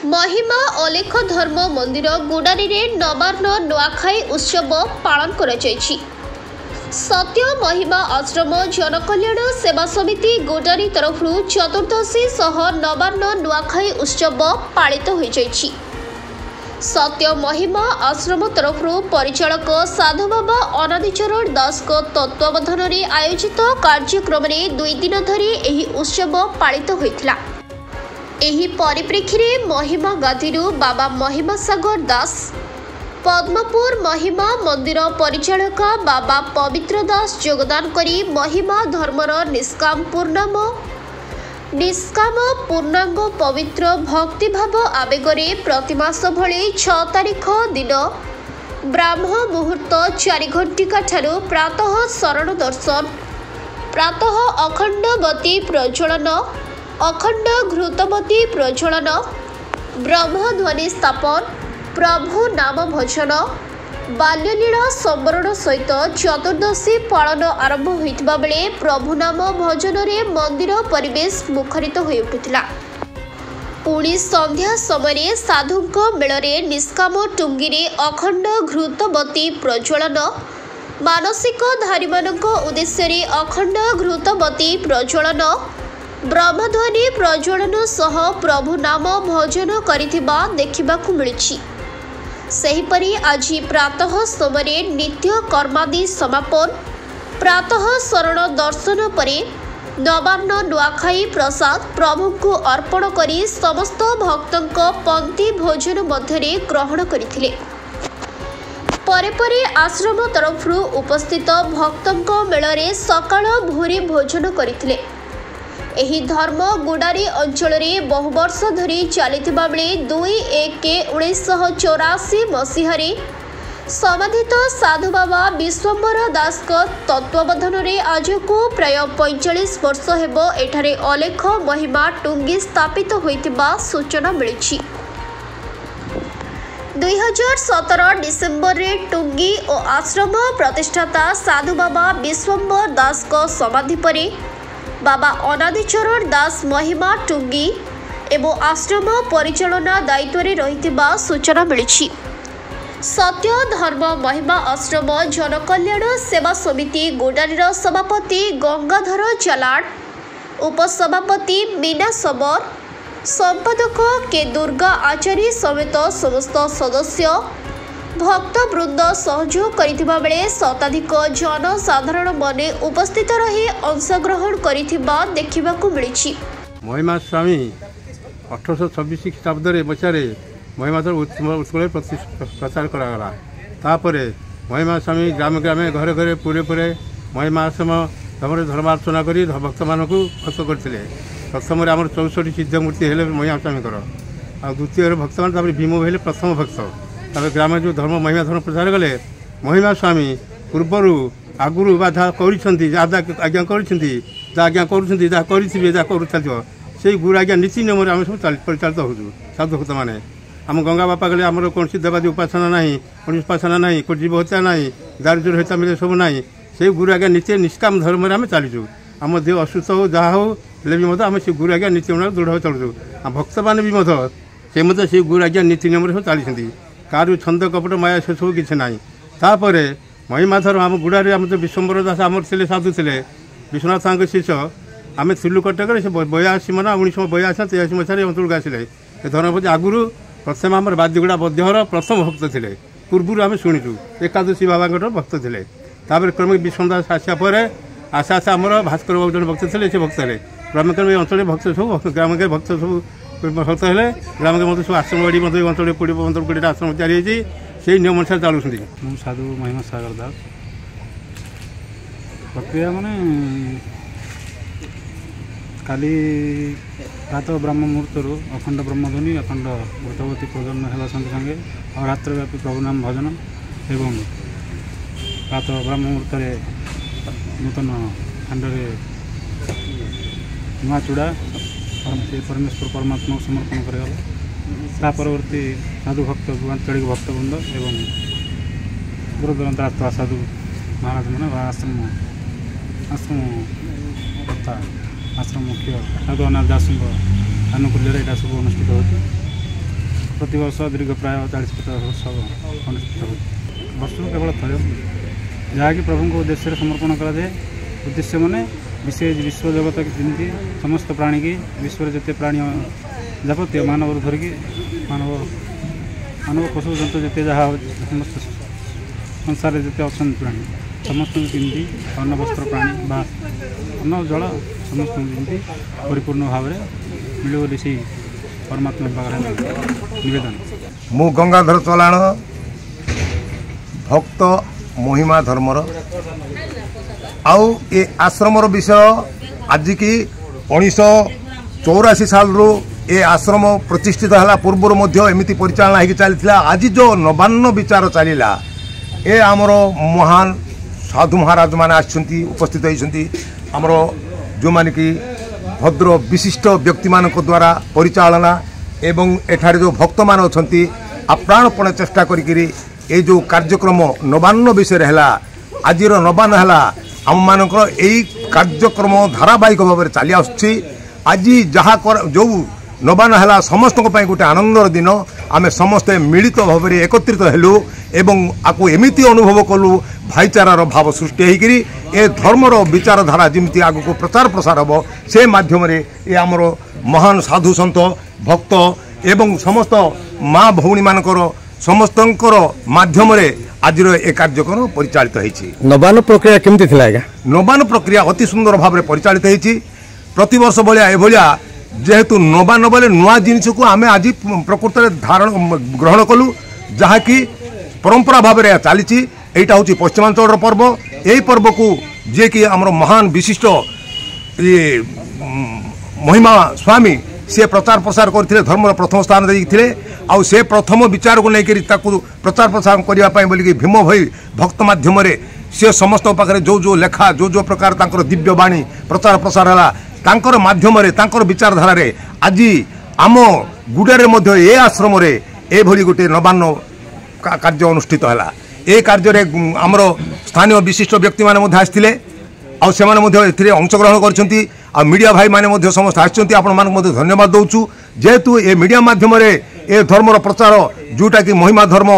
महिमा अलेख धर्म मंदिर गुडारी नवान्न नुआखाई उत्सव पालन कर सत्य महिमा आश्रम जनकल्याण सेवा समिति गुडारी तरफ चतुर्दशी सह नवान्न नुआखाई उत्सव पालित हो सत्य महिमा आश्रम तरफ परिचालक साधु बाबा अनादिचरण दास तत्वावधान में आयोजित कार्यक्रम में 2 दिन धरी यह उत्सव पालित होता। एही परिप्रेक्षी महिमा गादी बाबा महिमा सागर दास पद्मपुर महिमा मंदिर परिचालक बाबा पवित्र दास योगदान करी महिमा धर्मर निष्काम पूर्णांग पवित्र भक्तिभाव आवेगरे प्रतिमास भली 6 तारिख दिन ब्राह्म मुहूर्त 4 घंटिका ठारू प्रातः शरण दर्शन प्रातः अखंडवती प्रज्वलन अखंड घृतवती प्रज्वलन ब्रह्मध्वनि स्थापन प्रभु नाम भजन बाल्यलीला संवरण सहित चतुर्दशी पालन आरंभ होता बेले प्रभु नाम भजन रे मंदिर परिवेश मुखरित हो उठुला। पुणी संध्या समय साधुंक मेलरे निष्काम टुंगी अखंड घृतवती प्रज्वलन मानसिक धारीमानक उद्देश्य अखंड घृतवती प्रज्वलन ब्रह्मध्वनि प्रज्वलन सह प्रभु नाम भजन करिथिबा देखिबाकु मिलिछि। सेहिपरि आज प्रातः समय नित्य कर्मादि समापन प्रातः शरण दर्शन परे नवान्न नुआखाई प्रसाद प्रभु को अर्पण करी समस्त भक्तंक पंक्ति भोजन मध्यरे ग्रहण करिथिले। परे परे आश्रम तरफ उपस्थित भक्तंक मेलरे सकाळ भोरे भोजन करिथिले। एही धर्म गुडारी अंचल में बहु वर्ष धरी चलता बेले 2/1/1984 मसीह समाधित साधु बाबा विश्वम्बर दास तत्वावधान में आज को प्राय 45 वर्ष हेब एठारे अलेख महिमा टुंगी स्थापित होइतिबा सूचना मिली। 2017 डिसेम्बर रे टुंगी और आश्रम प्रतिष्ठाता साधु बाबा विश्वम्बर दास समाधि परे बाबा अनादिचरण दास महिमा टुंगी एवं आश्रम परिचालना दायित्व रे रहितिबा सूचना मिली। सत्य धर्म महिमा आश्रम जनकल्याण सेवा समिति गुडारीर सभापति गंगाधर चलाड़ उपसभापति मीना सबर संपादक के दुर्गा आचार्य समेत समस्त सदस्य भक्तवृंद सहयोग करिथिबा बेले शताधिक जनसाधारण मने उपस्थित रही अंशग्रहण करिथिबा देखिबाकु मिलिछि। महिमा स्वामी 1826 ख्रीष्टाब्द मसीह महिमा उत्कल प्रचार करागला। तापरे महिमा स्वामी ग्राम ग्राम घरे घरे पूरे पूरे महिमा आश्रम धर्मार्चना कर भक्त मान भक्त करते। प्रथम आम 64 सिद्ध मूर्ति हेले महिमा स्वामी आ द्वितीय भक्त मान भीम हेले प्रथम भक्त। ग्राम जो धर्म महिमा धर्म प्रचार कले महिमा स्वामी पूर्वर आगुरी जहाँ आज्ञा करुँचे से गुरु आज्ञा नीति नियम आम सब परिचालित हो साधु भक्त मैंने आम गंगा बापा गले आमर कौन देवादी उपासना ना कौन उपासना ना कोई जीव हत्या ना दारिद्र्य हत्या मिले सब ना से गुरु आज्ञा नीति निष्काम धर्म आम चलीचु। आम देह असुस्थ हो जहाँ हो भी आम से गुरु आज्ञा नीति नियम दृढ़ चलुचु। भक्त मैंने भी से से गुरु आज्ञा नीति नियम सब चली कार छंद कपट माया से सब किसी ना। तापर महिमाधर आम गुड़ारे आम तो विश्वम्बर दास आमर थे साधु थे विश्वनाथ शिष्य आम थिलु कटक से 82 मन 1982-83 मसीह अंचल आसिले धर्मपति आगुरी प्रथम आम बादीगुड़ा बद्यहर प्रथम भक्त थे। पूर्व आम शुणुचु एकादशी बाबा भक्त थे। तापर क्रमिक विश्वदास आसापर आशा आशा आमर भास्कर बाबू जन भक्त थे से भक्त है क्रमिक अंचल भक्त सब ग्राम के भक्त सब भक्त है ग्राम के मतलब सब आश्रम बाड़ी मतलब अंचल 20 आश्रम तैयारी से नियम अनुसार चलुँच। साधु महिमा सागर दास प्रक्रिया माने काली प्रातः ब्रह्म मुहूर्त अखंड ब्रह्मध्वनि अखंड घृतवती प्रज्वलन है संगे संगे और रात्रव्यापी प्रभु नाम भजन एवं प्रातः ब्रह्म मुहूर्त नूतन खंडे नुआ चूड़ा परमेश्वर परमात्मा को समर्पण करगला। परवर्ती साधु भक्त आंचलिक भक्तवृंद एवं गुरुदुरंतरात्मा साधु महाराज मैंने आश्रम आश्रम मुख्य साधु अनाथ दास आनुकूल्य यहाँ सब अनुष्ठित होती प्रतिवर्ष दीर्घ प्राय 40-50 वर्ष अनुष्ठित हो वर्ष केवल थे जहाँकि प्रभु को उद्देश्य समर्पण कराए उद्देश्य मैंने विश्व जगत जमी समस्त प्राणी की विश्व जिते प्राणी जापत्य मानव धरिकी मानव पशु जंतु जिते जहाँ समस्त संसार जिते अच्छा प्राणी समस्त केमती अन्न वस्त्र प्राणी बा अन्न जल समस्त केमती परिपूर्ण भाव में मिले बोली से परमात्मा पाखे निवेदन। मु गंगाधर चलाण भक्त महिमा धर्मर आउ ए आश्रमर विषय आज की 1984 साल रू ए आश्रम प्रतिष्ठित है पूर्वर एमती परिचालना हो चली आज जो नवान्न विचार चलला ए आमर महान साधु महाराज मैंने उपस्थित होती आमर जो माने कि भद्र विशिष्ट व्यक्ति मान द्वारा परिचालना एवं एठारे जो भक्त मान अच्छा आप्राणपण चेष्टा करी जो कार्यक्रम नवान्न विषय है आज नवान्न है आम मानक यही कार्यक्रम धारावाहिक भाव में चली आसुच्छी आज जहाँ जो नवान्न है समस्त गोटे आनंदर दिन आम समस्ते मिलित भाव में एकत्रित हेलु एवं आपको एमती अनुभव कलु भाईचारार भाव सृष्टि होकर ए धर्मर विचारधारा जमी आग को प्रचार प्रसार हम से माध्यम ये आमर महान साधु सन्त भक्त एवं समस्त माँ भौणी मानकर समस्तंकर माध्यम आज ए कार्यक्रम परिचालित होती। नवान्न प्रक्रिया केमती थिला आज्ञा? नवान्न प्रक्रिया अति सुंदर भाव में परिचालित होती प्रतिवर्ष भाया एभलिया जेहेतु नवान्न बोले नुआ जिनिस को आम आज प्रकृत धारण ग्रहण कलु जहाँकि परंपरा भाव में चली यहाँ हूँ पश्चिमांचल पर्व यही पर्व को जे कि आमर महान विशिष्ट ये महिमा स्वामी से प्रचार प्रसार करते धर्मर प्रथम स्थान देते आउ से प्रथम विचार को लेकर प्रचार प्रसार करने बोलिकी भीम भई भक्त माध्यम से समस्त पाखे जो जो लेखा जो जो प्रकार तांकर दिव्य बाणी प्रचार प्रसार है तांकर माध्यम तांकर विचारधारा आज आम गुड़े ए आश्रम एभली गोटे नवान्न कार्य अनुष्ठित है ए कार्य आमर स्थानीय विशिष्ट व्यक्ति मैंने आसते अंशग्रहण कर मीडिया भाई मैंने समस्त आसपन धन्यवाद दौचु जेहेतु ए मीडिया माध्यम ए धर्मर प्रचार जोटा कि महिमा धर्म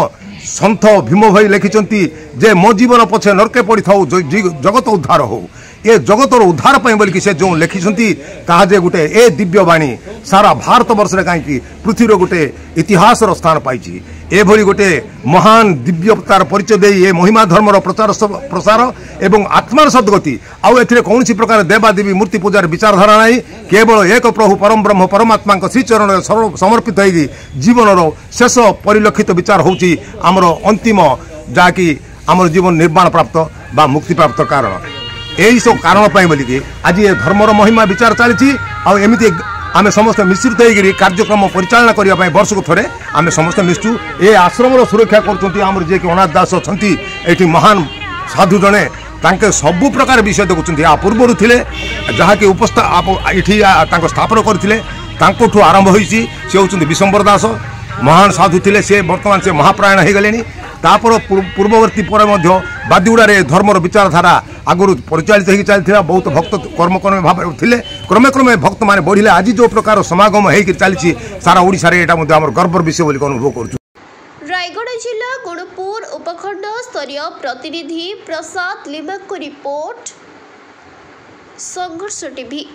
सन्थ भीम भाई लिखिं जे मो जीवन पछे नरके पड़ी था जगत उद्धार हो ये जगतर उद्धार बोलिकी से जो लिखिं ताजे गोटे ए दिव्यवाणी सारा भारत वर्ष में कहीं पृथ्वीर गोटे इतिहास स्थान पाई एभली गोटे महान दिव्यतार परिचय दे ये महिमा धर्मर प्रचार प्रसार एवं आत्मार सद्गति आउ ए कौन प्रकार देवादेवी मूर्ति पूजार विचारधारा नहीं केवल एक प्रभु परम ब्रह्म परमात्मा श्रीचरण समर्पित हो जीवन शेष परिलक्षित विचार होची आमर अंतिम जहाँकि आमर जीवन निर्माण प्राप्त बा मुक्ति प्राप्त कारण यही सब कारण बोलिकी आज ये धर्मर महिमा विचार चली आमती आम समस्त मिश्रित होकर कार्यक्रम परिचालना करने वर्ष को थोड़े आम समस्त मिशु ए आश्रम सुरक्षा कर जी कि अनाथ दास अच्छा ये महान साधु जड़े तांके सबु प्रकार विषय देखुं आ पूर्वर थे जहाँकि उपस्था स्थापन करते आरंभ होती सी हूँ विशंबर दास महान साधु थे से बर्तमान से महाप्रायण हो गले तापर पूर्ववर्ती बादीगुड़े धर्मर विचारधारा आगुरी परिचालित हो चलता बहुत भक्त कर्मकर्मी भाव थे क्रमे क्रमे भक्त मैंने बढ़िले आज जो प्रकार समागम हो चली सारा ओडिशा रे एटा आम गर्वर विषय बोली अनुभव कर। रायगढ़ जिला गुणपुर उपखंड स्तरीय प्रतिनिधि प्रसाद लिमक रिपोर्ट संघर्ष टीवी।